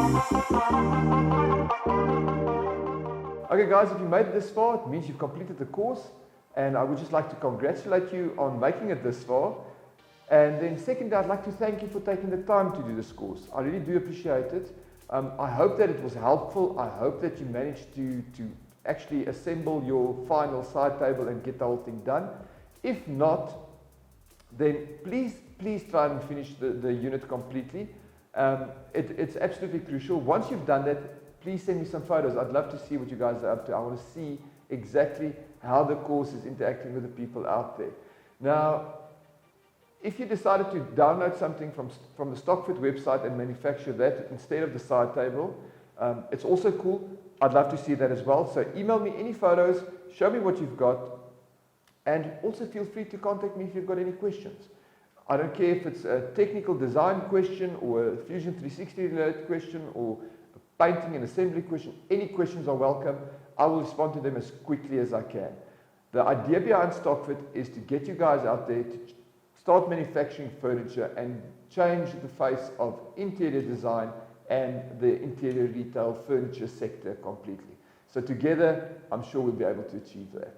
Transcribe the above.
Okay guys, if you made it this far, it means you've completed the course, and I would just like to congratulate you on making it this far. And then secondly, I'd like to thank you for taking the time to do this course. I really do appreciate it. I hope that it was helpful. I hope that you managed to actually assemble your final side table and get the whole thing done. If not, then please try and finish the unit completely. It's absolutely crucial. Once you've done that, please send me some photos. I'd love to see what you guys are up to. I want to see exactly how the course is interacting with the people out there. Now, if you decided to download something from the StockFit website and manufacture that instead of the side table, it's also cool. I'd love to see that as well. So email me any photos, show me what you've got, and also feel free to contact me if you've got any questions. I don't care if it's a technical design question or a Fusion 360 related question or a painting and assembly question. Any questions are welcome. I will respond to them as quickly as I can. The idea behind StockFit is to get you guys out there to start manufacturing furniture and change the face of interior design and the interior retail furniture sector completely. So together, I'm sure we'll be able to achieve that.